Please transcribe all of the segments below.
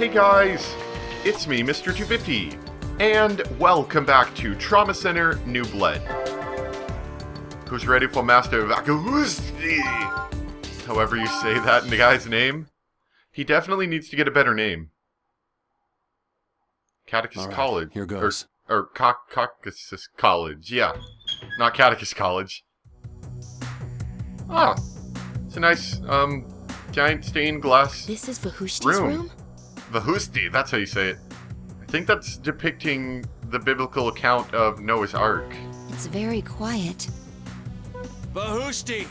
Hey guys, it's me, Mr. 250, and welcome back to Trauma Center New Blood. Who's ready for Master Vakuusti? However you say that in the guy's name. He definitely needs to get a better name. Catechus College. Here goes. Or Caucasus College, yeah. Not Catechus College. Ah, it's a nice, giant stained glass This is Vahushti's room? Vahusti, that's how you say it. I think that's depicting the biblical account of Noah's Ark. It's very quiet. Vahushti!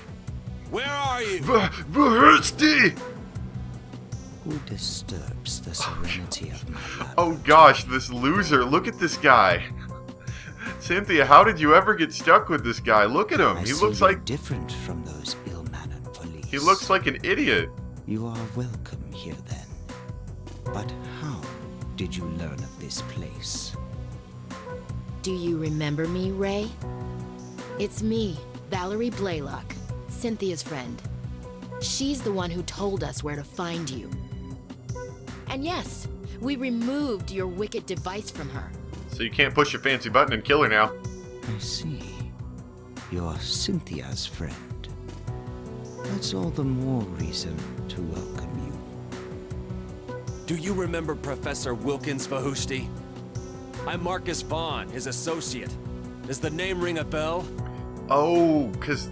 Where are you? Vahusti! Who disturbs the serenity of my blood? Oh gosh, this loser, look at this guy. Cynthia, how did you ever get stuck with this guy? Look at him, I he see looks you're like... different from those ill-mannered police. He looks like an idiot. You are welcome here then. But how did you learn of this place? Do you remember me, Ray? It's me, Valerie Blaylock, Cynthia's friend. She's the one who told us where to find you. And yes, we removed your wicked device from her. So you can't push your fancy button and kill her now. I see. You're Cynthia's friend. That's all the more reason to welcome you. Do you remember Professor Wilkins, Vahushti? I'm Marcus Vaughn, his associate. Does the name ring a bell? Oh, because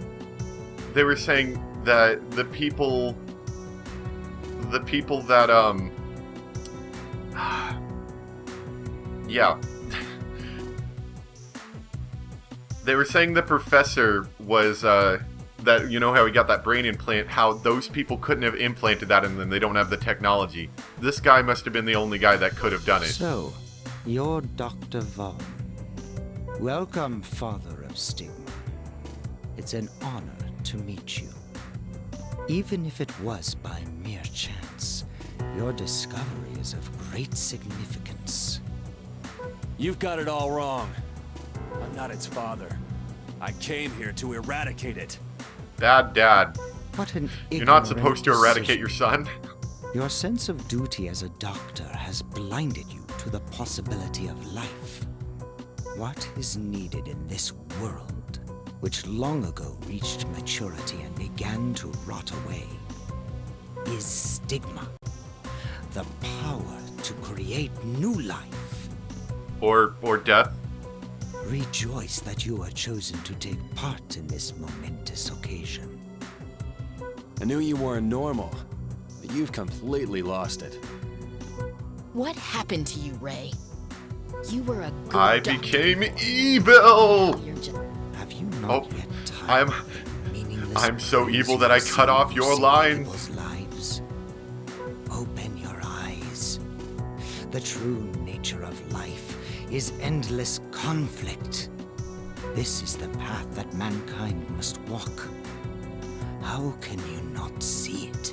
they were saying that the people that, yeah. They were saying the professor was, that, you know how he got that brain implant, how those people couldn't have implanted that in them, they don't have the technology. This guy must have been the only guy that could have done it. So, you're Dr. Vaughn. Welcome, Father of Stigma. It's an honor to meet you. Even if it was by mere chance, your discovery is of great significance. You've got it all wrong. I'm not its father. I came here to eradicate it. Bad dad. What an You're not ignorant supposed to eradicate decision. your son. Your sense of duty as a doctor has blinded you to the possibility of life. What is needed in this world, which long ago reached maturity and began to rot away, is stigma. The power to create new life. Or death. Rejoice that you are chosen to take part in this momentous occasion. I knew you weren't normal, but you've completely lost it. What happened to you, Ray? You were a good I doctor. became evil! You're just... Have you not Oh, yet tired of the meaningless I'm so praise evil you that I receive cut off from your simple lines. people's lives? Open your eyes. The true nature of life is endless conflict. This is the path that mankind must walk. How can you not see it?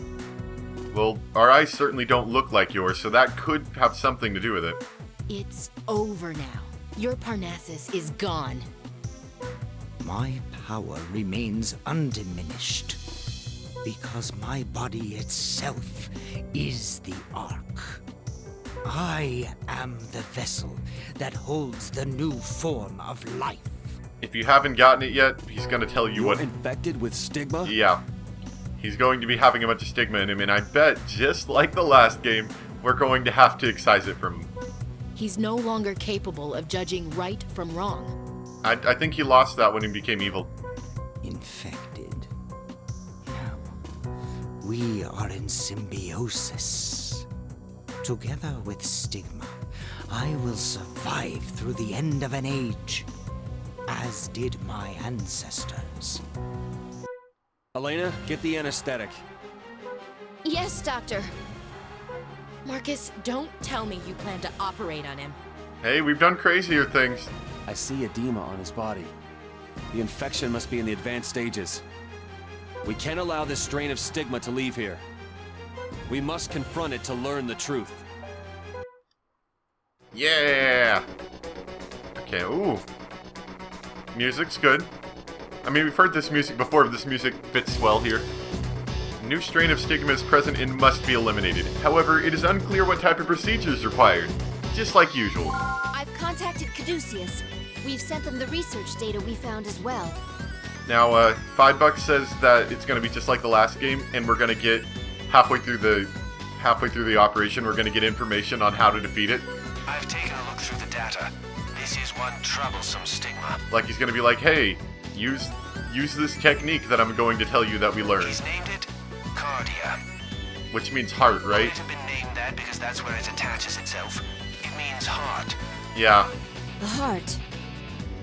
Well, our eyes certainly don't look like yours, so that could have something to do with it. It's over now. Your Parnassus is gone. My power remains undiminished because my body itself is the Ark. I am the vessel that holds the new form of life. If you haven't gotten it yet, he's going to tell you You're what... infected with stigma? Yeah. He's going to be having a bunch of stigma in him, and I bet, just like the last game, we're going to have to excise it from him. He's no longer capable of judging right from wrong. I think he lost that when he became evil. Infected. No. We are in symbiosis. Together with stigma, I will survive through the end of an age, as did my ancestors. Elena, get the anesthetic. Yes, Doctor. Marcus, don't tell me you plan to operate on him. Hey, we've done crazier things. I see edema on his body. The infection must be in the advanced stages. We can't allow this strain of stigma to leave here. We must confront it to learn the truth. Yeah! Okay, ooh. Music's good. I mean, we've heard this music before, but this music fits well here. New strain of stigma is present and must be eliminated. However, it is unclear what type of procedure is required. Just like usual. I've contacted Caduceus. We've sent them the research data we found as well. Now, $5 says that it's going to be just like the last game, and we're going to get halfway through the operation, we're going to get information on how to defeat it. I've taken a look through the data. This is one troublesome stigma. Like he's going to be like, hey, use this technique that I'm going to tell you that we learned. He's named it Cardia. Which means heart, right? It might have been named that because that's where it attaches itself. It means heart. Yeah. The heart.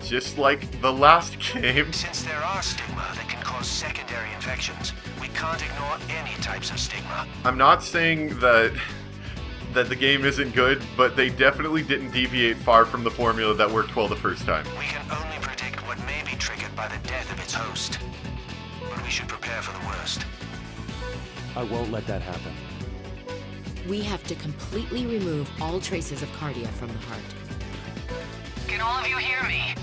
Just like the last game. Since there are stigma that can cause secondary infections, we can't ignore any types of stigma. I'm not saying that the game isn't good, but they definitely didn't deviate far from the formula that worked well the first time. We can only predict what may be triggered by the death of its host. But we should prepare for the worst. I won't let that happen. We have to completely remove all traces of cardia from the heart. Can all of you hear me?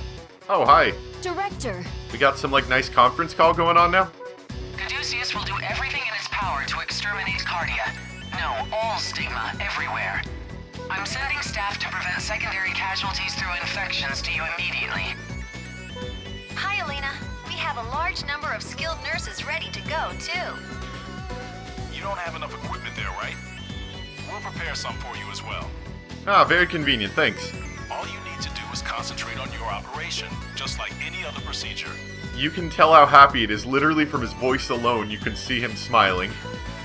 Oh, hi. Director! We got some, like, nice conference call going on now? Caduceus will do everything in its power to exterminate Cardia. No, all stigma, everywhere. I'm sending staff to prevent secondary casualties through infections to you immediately. Hi, Elena. We have a large number of skilled nurses ready to go, too. You don't have enough equipment there, right? We'll prepare some for you as well. Ah, very convenient, thanks. All you need to do is concentrate on your operation, just like any other procedure. You can tell how happy it is. Literally from his voice alone, you can see him smiling.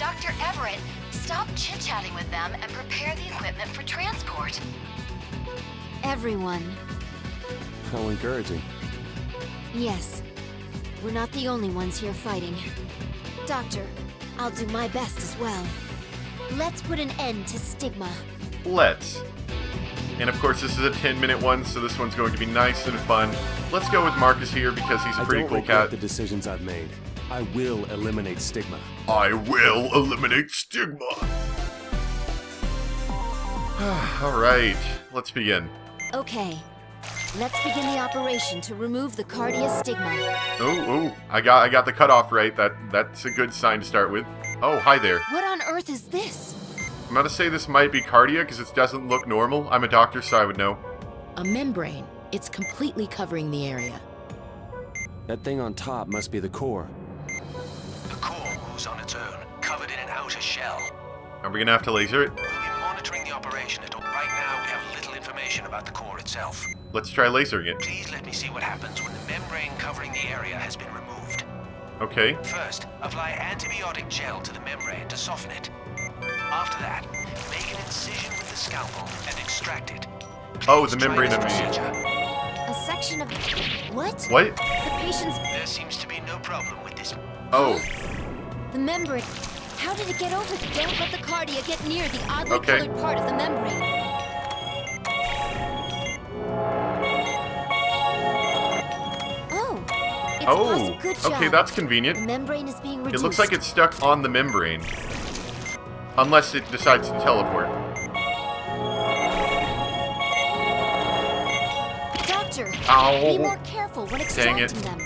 Dr. Everett, stop chit-chatting with them and prepare the equipment for transport. Everyone. How encouraging. Yes. We're not the only ones here fighting. Doctor, I'll do my best as well. Let's put an end to stigma. Let's. And of course, this is a 10-minute one, so this one's going to be nice and fun. Let's go with Marcus here because he's a pretty cool regret cat. the decisions I've made. I will eliminate stigma. I will eliminate stigma. Alright, let's begin. Okay. Let's begin the operation to remove the cardia stigma. Oh, I got the cutoff right. That's a good sign to start with. Oh, hi there. What on earth is this? I'm gonna say this might be cardia because it doesn't look normal. I'm a doctor, so I would know. A membrane. It's completely covering the area. That thing on top must be the core. The core moves on its own, covered in an outer shell. Are we gonna have to laser it? We'll be monitoring the operation. Right now, we have little information about the core itself. Let's try lasering it. Please let me see what happens when the membrane covering the area has been removed. Okay. First, apply antibiotic gel to the membrane to soften it. After that, make an incision with the scalpel and extract it. Oh, the Please try membrane this underneath. procedure. A section of... What? What? The patient's... There seems to be no problem with this. Oh, The membrane... How did it get over? Don't let the cardia get near the oddly Okay. colored part of the membrane. Oh. It's awesome. Good job. okay, that's convenient. The membrane is being reduced. It looks like it's stuck on the membrane. Unless it decides to teleport. Doctor, Ow. be more careful when Dang extracting it. them.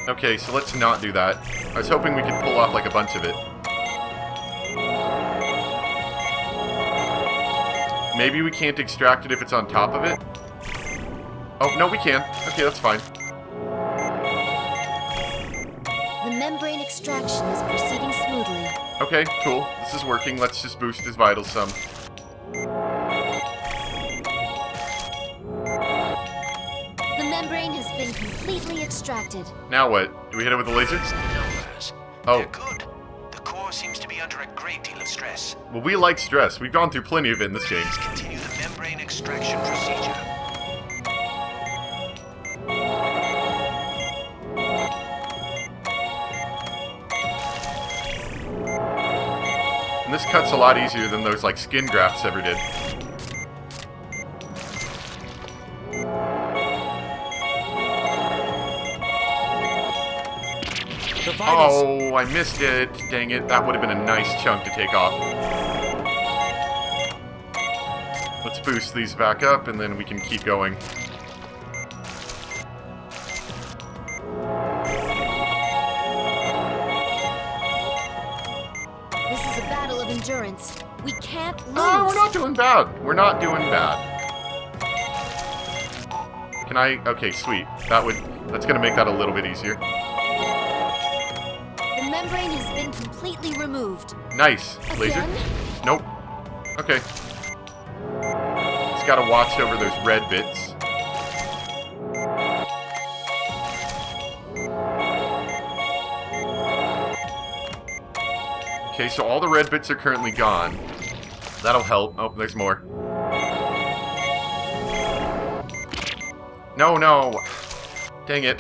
Okay, so let's not do that. I was hoping we could pull off like a bunch of it. Maybe we can't extract it if it's on top of it? Oh, no, we can. Okay, that's fine. The membrane extraction is proceeding smoothly. Okay, cool. This is working. Let's just boost his vitals some. The membrane has been completely extracted. Now what? Do we hit it with the laser? Numbers. Oh. They're good. The core seems to be under a great deal of stress. Well, we like stress. We've gone through plenty of it in this game. Please continue the membrane extraction procedure. And this cut's a lot easier than those, like, skin grafts ever did. The vitals! Oh, I missed it. Dang it. That would have been a nice chunk to take off. Let's boost these back up, and then we can keep going. This is a battle of endurance. We can't lose. Oh, we're not doing bad. We're not doing bad. Can I? Okay, sweet. That's gonna make that a little bit easier. The membrane has been completely removed. Nice. Laser? Again? Nope. Okay. Just gotta watch over those red bits. Okay, so all the red bits are currently gone. That'll help. Oh, there's more. No, no. Dang it.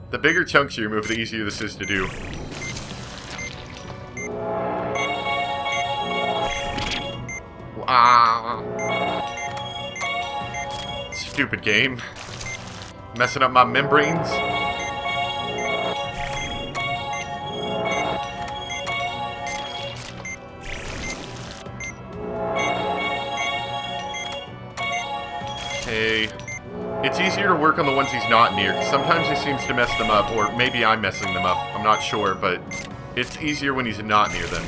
The bigger chunks you remove, the easier this is to do. Ah. Stupid game. Messing up my membranes. Okay. It's easier to work on the ones he's not near, 'cause sometimes he seems to mess them up, or maybe I'm messing them up. I'm not sure, but it's easier when he's not near them.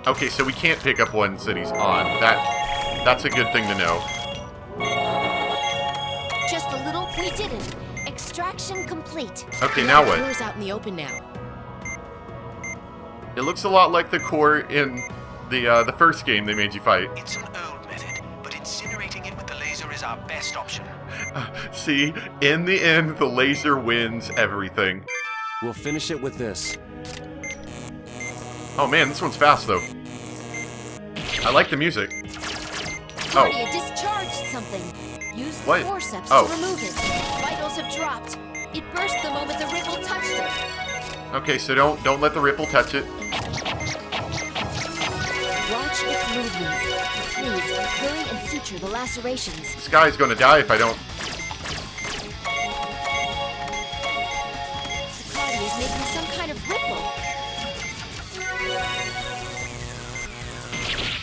Okay, so we can't pick up ones that he's on. That's a good thing to know. Just a little. We didn't. Extraction complete. Okay, now what? Doors out in the open now. It looks a lot like the core in the first game they made you fight. It's an old method, but incinerating it with the laser is our best option. See, in the end, the laser wins everything. We'll finish it with this. Oh man, this one's fast though. I like the music. Oh, Claudia discharged something. Use the What? forceps Oh. to remove it. Vitals have dropped. It burst the moment the ripple touched it. okay, so don't let the ripple touch it. Watch its movements. Please, hurry and suture the lacerations. This guy's gonna die if I don't. Claudia's making some kind of ripple.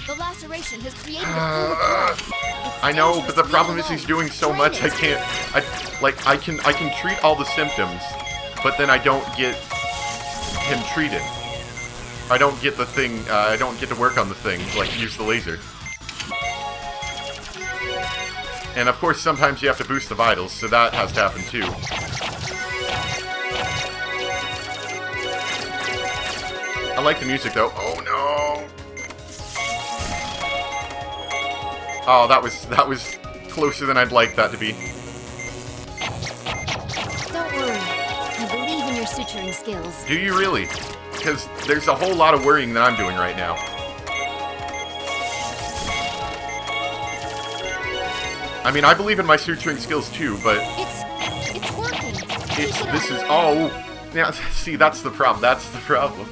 The laceration has created a pool of blood. It's I know, dangerous but the to leave problem is alone. he's doing so Drain much. it. I can treat all the symptoms, but then I don't get him treated. I don't get the thing. I don't get to work on the thing. Like use the laser. And of course, sometimes you have to boost the vitals, so that has to happen too. I like the music though. Oh no! Oh, that was closer than I'd like that to be. Don't worry. I believe in your suturing skills. Do you really? Because there's a whole lot of worrying that I'm doing right now. I mean, I believe in my suturing skills too, but It's working. this is oh, yeah. See, that's the problem. That's the problem.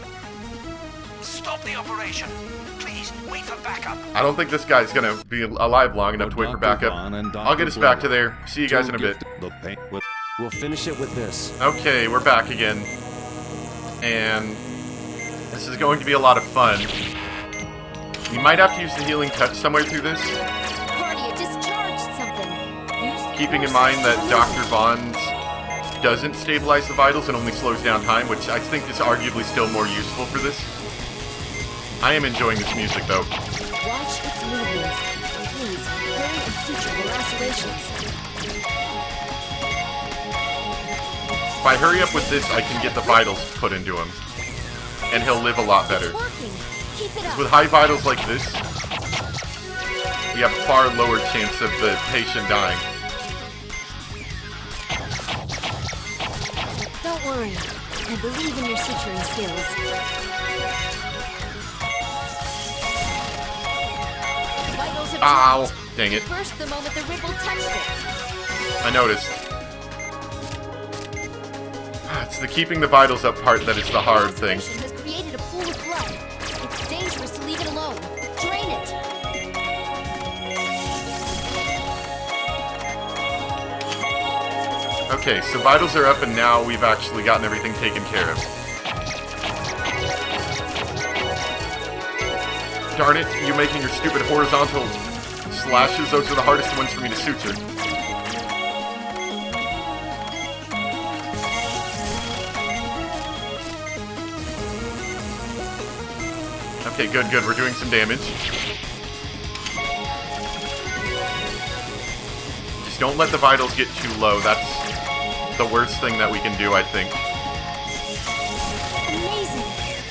Stop the operation. Please, wait for backup. I don't think this guy's gonna be alive long enough to wait for backup. I'll get us back to there. See you guys in a bit. We'll finish it with this. Okay, we're back again. And this is going to be a lot of fun. You might have to use the healing touch somewhere through this. Claudia discharged something. Use the Keeping in forceps mind to that remove Dr. it. Bond's doesn't stabilize the vitals and only slows down time, which I think is arguably still more useful for this. I am enjoying this music though. Watch its movements. Please, hurry and suture the lacerations. If I hurry up with this, I can get the vitals put into him. And he'll live a lot better. It's working. Keep it up. With high vitals like this, we have a far lower chance of the patient dying. Don't worry. I believe in your suturing skills. Vitals have Ow! dropped. Dang it. Burst the moment the ripple touched it. I noticed. It's the keeping the vitals up part that is the hard thing. Laceration has created a pool of blood. It's dangerous to leave it alone. Drain it. Okay, so vitals are up and now we've actually gotten everything taken care of. Darn it, you making your stupid horizontal slashes, those are the hardest ones for me to suture. Okay, good, good. We're doing some damage. Just don't let the vitals get too low. That's the worst thing that we can do, I think. Amazing.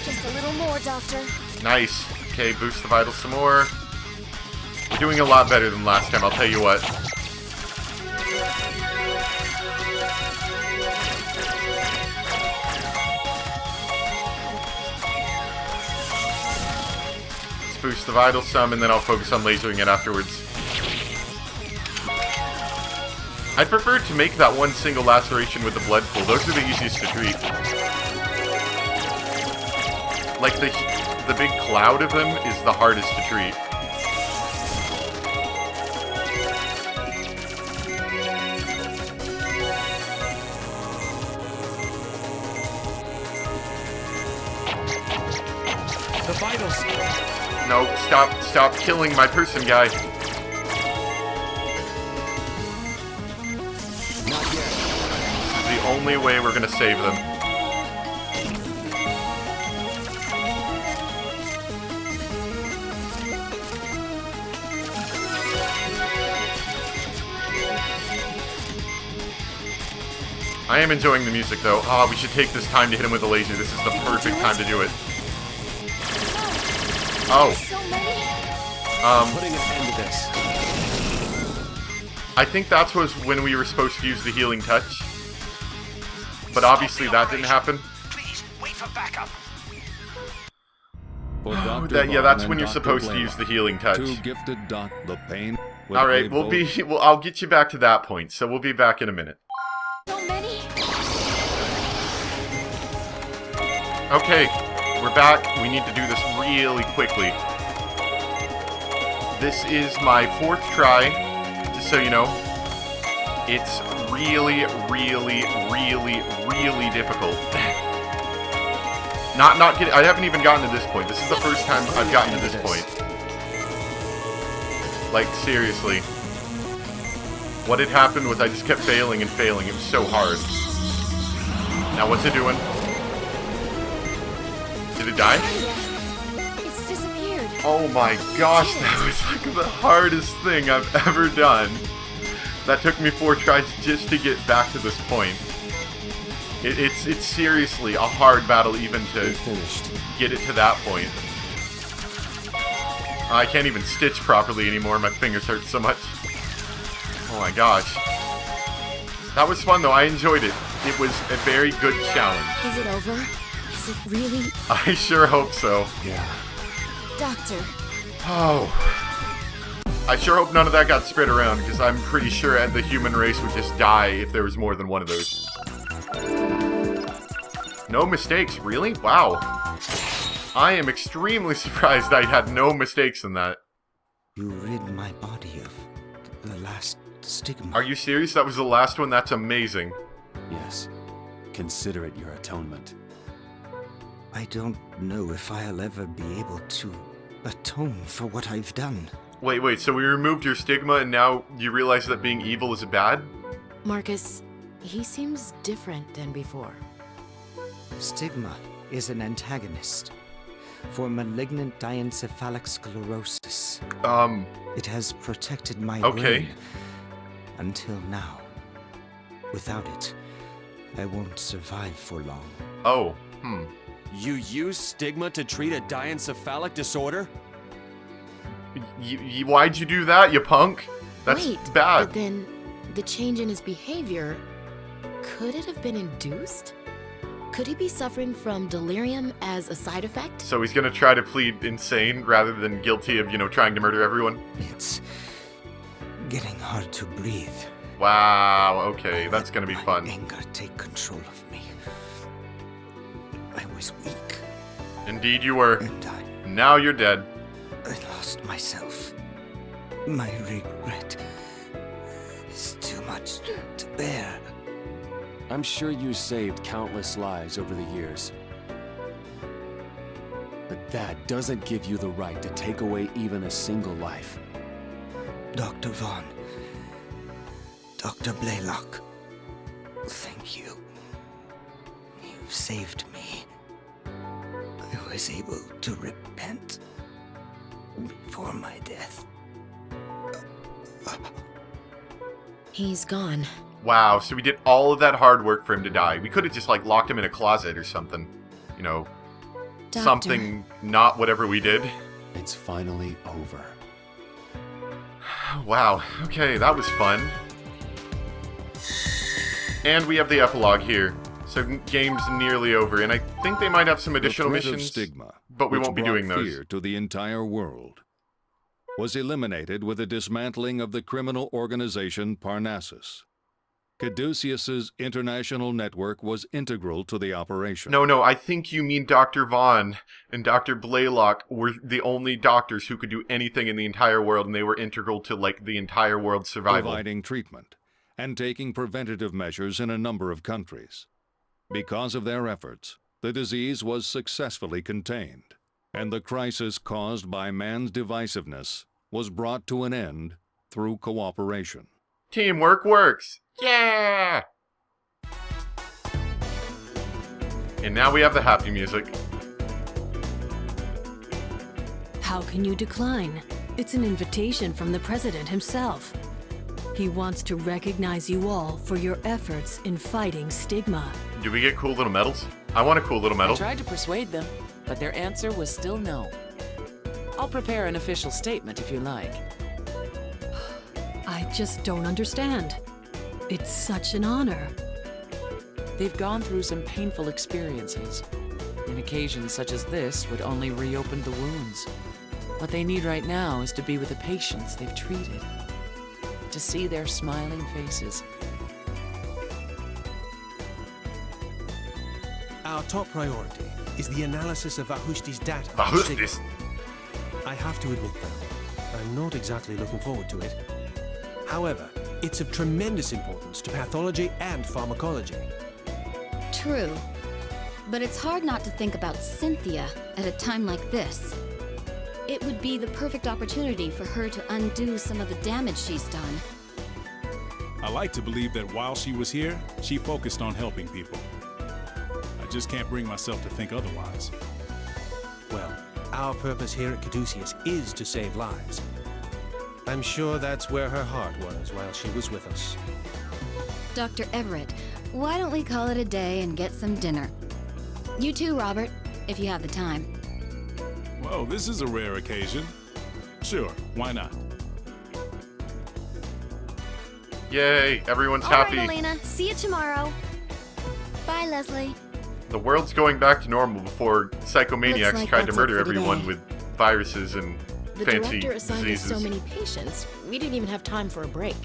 Just a little more, Doctor. Nice. Okay, boost the vitals some more. We're doing a lot better than last time, I'll tell you what. Let's boost the vitals some, and then I'll focus on lasering it afterwards. I'd prefer to make that one single laceration with the blood pool. Those are the easiest to treat. Like, the big cloud of them is the hardest to treat. The vitals. No, stop killing my person, guy. Not yet. This is the only way we're gonna save them. I am enjoying the music, though. Ah, we should take this time to hit him with a laser. This is the perfect time to do it. Oh. So many. Putting an end to this. I think that was when we were supposed to use the healing touch. But obviously that didn't happen. Please, wait for backup. For Dr. Yeah, that's Vaughn when and you're Dr. supposed to Blaylock, use the healing touch. Two gifted the pain. Alright, I'll get you back to that point, so we'll be back in a minute. So many. Okay, we're back. We need to do this really quickly. This is my 4th try, just so you know. It's really, really, really, really difficult. I haven't even gotten to this point. This is the first time I've gotten to this point. Like, seriously. What had happened was I just kept failing and failing. It was so hard. Now, what's it doing? Did it die? It's disappeared. Oh my gosh, that was like the hardest thing I've ever done. That took me 4 tries just to get back to this point. It's seriously a hard battle even to get it to that point. I can't even stitch properly anymore, my fingers hurt so much. Oh my gosh. That was fun though, I enjoyed it. It was a very good challenge. Is it over? Is it really? I sure hope so. Yeah. Doctor. Oh. I sure hope none of that got spread around, because I'm pretty sure the human race would just die if there was more than one of those. No mistakes, really? Wow. I am extremely surprised I had no mistakes in that. You rid my body of the last stigma. Are you serious? That was the last one? That's amazing. Yes. Consider it your atonement. I don't know if I'll ever be able to atone for what I've done. Wait, so we removed your stigma and now you realize that being evil is bad? Marcus, he seems different than before. Stigma is an antagonist for malignant diencephalic sclerosis. It has protected my brain until now. Without it, I won't survive for long. Oh, You use stigma to treat a diencephalic disorder? Why'd you do that, you punk? That's Wait, bad. But then, the change in his behavior, could it have been induced? Could he be suffering from delirium as a side effect? So he's gonna try to plead insane rather than guilty of, trying to murder everyone? It's getting hard to breathe. Wow, okay, that's gonna be fun. Anger take control of me. I was weak. Indeed you were. And Now you're dead. I lost myself. My regret is too much to bear. I'm sure you saved countless lives over the years. But that doesn't give you the right to take away even a single life. Dr. Vaughn, Dr. Blaylock, thank you. You saved me. I was able to repent before my death. He's gone. Wow, so we did all of that hard work for him to die. We could have just, like, locked him in a closet or something. You know, Doctor. something not whatever we did. It's finally over. Wow, okay, that was fun. And we have the epilogue here. So game's nearly over, and I think they might have some additional The threat of missions, stigma, but we which won't be brought doing those. fear to the entire world, was eliminated with the dismantling of the criminal organization Parnassus. Caduceus's international network was integral to the operation. No, I think you mean Dr. Vaughn and Dr. Blaylock were the only doctors who could do anything in the entire world, and they were integral to, like, the entire world's survival. Providing treatment and taking preventative measures in a number of countries. Because of their efforts, the disease was successfully contained, and the crisis caused by man's divisiveness was brought to an end through cooperation. Teamwork works! Yeah! And now we have the happy music. How can you decline? It's an invitation from the President himself. He wants to recognize you all for your efforts in fighting stigma. Do we get cool little medals? I want a cool little I medal. tried to persuade them, but their answer was still no. I'll prepare an official statement if you like. I just don't understand. It's such an honor. They've gone through some painful experiences. An occasion such as this would only reopen the wounds. What they need right now is to be with the patients they've treated. To see their smiling faces. Our top priority is the analysis of Vahusti's data. Vahustis? I have to admit, though, I'm not exactly looking forward to it. However, it's of tremendous importance to pathology and pharmacology. True. But it's hard not to think about Cynthia at a time like this. It would be the perfect opportunity for her to undo some of the damage she's done. I like to believe that while she was here, she focused on helping people. I just can't bring myself to think otherwise. Well, our purpose here at Caduceus is to save lives. I'm sure that's where her heart was while she was with us. Dr. Everett, why don't we call it a day and get some dinner? You too, Robert, if you have the time. Well, this is a rare occasion. Sure, why not? Yay, everyone's All happy. right, Elena, see you tomorrow. Bye, Leslie. The world's going back to normal before psychomaniacs Looks like tried to that's murder it for everyone today. with viruses and The fancy director assigned us diseases. so many patients, we didn't even have time for a break.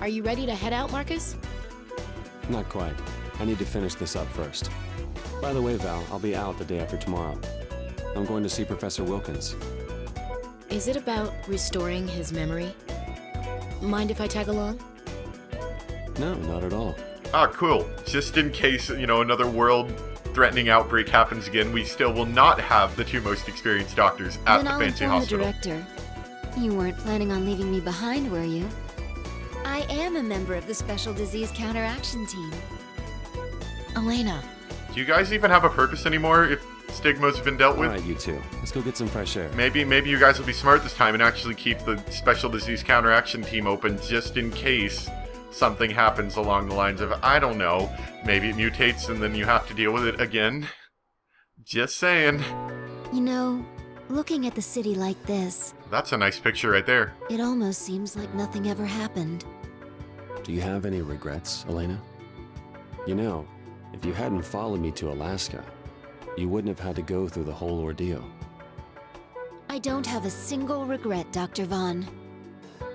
Are you ready to head out, Marcus? Not quite. I need to finish this up first. By the way, Val, I'll be out the day after tomorrow. I'm going to see Professor Wilkins. Is it about restoring his memory? Mind if I tag along? No, not at all. Ah, cool. Just in case, another world-threatening outbreak happens again, we still will not have the two most experienced doctors at Then the I'll fancy inform hospital. the director. You weren't planning on leaving me behind, were you? I am a member of the Special Disease Counteraction Team. Elena. Do you guys even have a purpose anymore if stigma's been dealt with? All right, you two. Let's go get some fresh air. Maybe you guys will be smart this time and actually keep the Special Disease Counteraction Team open just in case something happens along the lines of, I don't know, maybe it mutates and then you have to deal with it again. Just saying. You know, looking at the city like this, That's a nice picture right there. it almost seems like nothing ever happened. Do you have any regrets, Elena? You know, if you hadn't followed me to Alaska, you wouldn't have had to go through the whole ordeal. I don't have a single regret, Dr. Vaughn.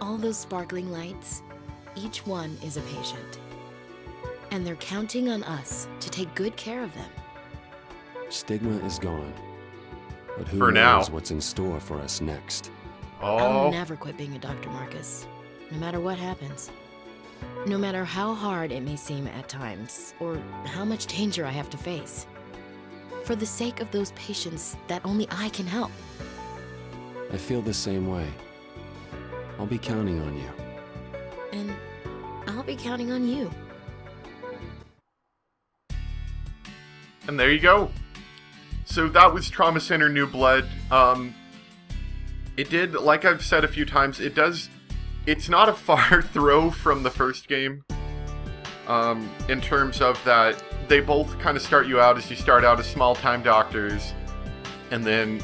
All those sparkling lights, each one is a patient. And they're counting on us to take good care of them. Stigma is gone. But who For knows now. what's in store for us next? I'll Oh, never quit being a doctor, Marcus. No matter what happens. No matter how hard it may seem at times, or how much danger I have to face. For the sake of those patients that only I can help. I feel the same way. I'll be counting on you. And I'll be counting on you. and there you go. So that was Trauma Center New Blood. It did, like I've said a few times, it's not a far throw from the first game. In terms of that, they both kind of start you out as you start out as small-time doctors, and then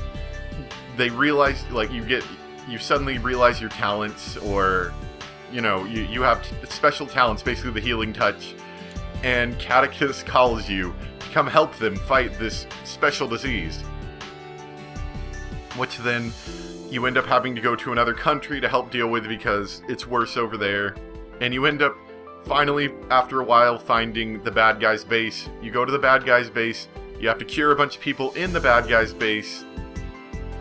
they realize, like, you suddenly realize your talents, or, you know, you have special talents, basically the healing touch, and Catechus calls you to come help them fight this special disease. Which then you end up having to go to another country to help deal with because it's worse over there. And you end up, finally, after a while, finding the bad guy's base. You go to the bad guy's base, you have to cure a bunch of people in the bad guy's base,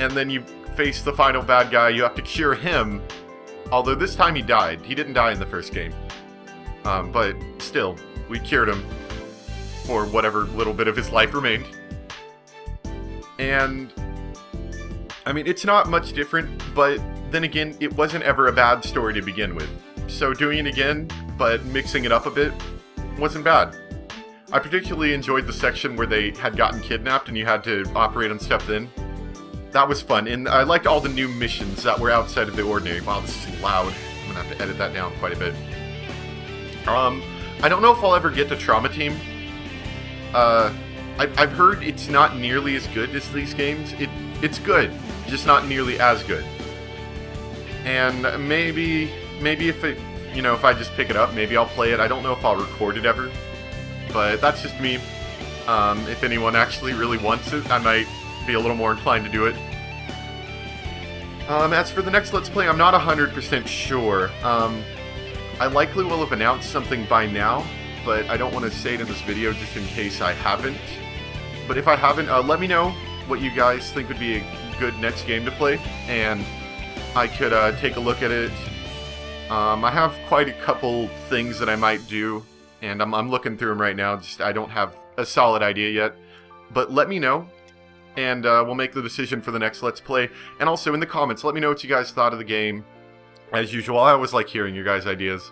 and then you face the final bad guy, you have to cure him. Although this time he died. He didn't die in the first game. But still, we cured him for whatever little bit of his life remained. And I mean, it's not much different, but then again, it wasn't ever a bad story to begin with. So doing it again, but mixing it up a bit, wasn't bad. I particularly enjoyed the section where they had gotten kidnapped and you had to operate on stuff then. That was fun, and I liked all the new missions that were outside of the ordinary. Wow, this is loud. I'm gonna have to edit that down quite a bit. I don't know if I'll ever get to Trauma Team. I've heard it's not nearly as good as these games. It's good, just not nearly as good. And maybe if it, you know, if I just pick it up, maybe I'll play it. I don't know if I'll record it ever, but that's just me. If anyone actually really wants it, I might be a little more inclined to do it. As for the next Let's Play, I'm not 100% sure. I likely will have announced something by now, but I don't want to say it in this video just in case I haven't. But if I haven't, let me know what you guys think would be a good next game to play, and I could take a look at it. I have quite a couple things that I might do, and I'm looking through them right now. Just I don't have a solid idea yet, but let me know, and we'll make the decision for the next Let's Play. And also in the comments, let me know what you guys thought of the game. As usual, I always like hearing your guys' ideas.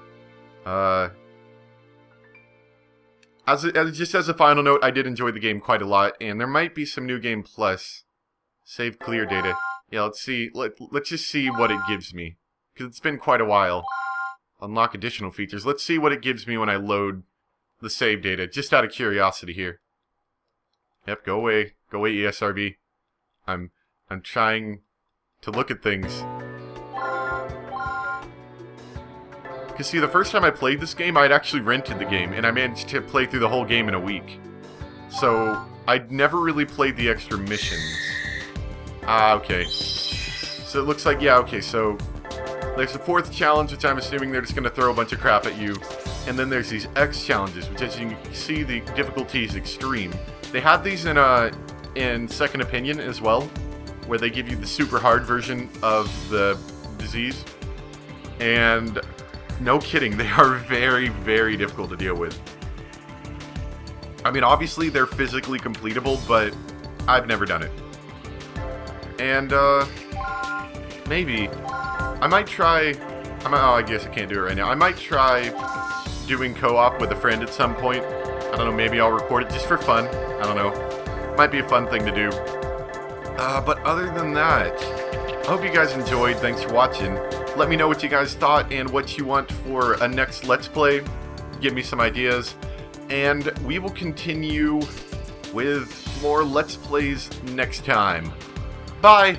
Just as a final note, I did enjoy the game quite a lot, and there might be some New Game Plus. Save clear data. Yeah, let's see. Let's just see what it gives me, because it's been quite a while. Unlock additional features. Let's see what it gives me when I load the save data, just out of curiosity here. Yep, go away. Go away, ESRB. I'm trying to look at things. Because see, the first time I played this game, I'd actually rented the game, and I managed to play through the whole game in a week. So, I'd never really played the extra missions. Ah, okay. So it looks like, yeah, okay, so there's the fourth challenge, which I'm assuming they're just going to throw a bunch of crap at you. And then there's these X challenges, which as you can see, the difficulty is extreme. They had these in Second Opinion as well, where they give you the super hard version of the disease. And no kidding, they are very, very difficult to deal with. I mean, obviously they're physically completable, but I've never done it. And, maybe I might try, oh, I guess I can't do it right now. I might try doing co-op with a friend at some point. I don't know, maybe I'll record it just for fun. I don't know. Might be a fun thing to do. But other than that, I hope you guys enjoyed. Thanks for watching. Let me know what you guys thought and what you want for a next Let's Play. Give me some ideas. And we will continue with more Let's Plays next time. Bye!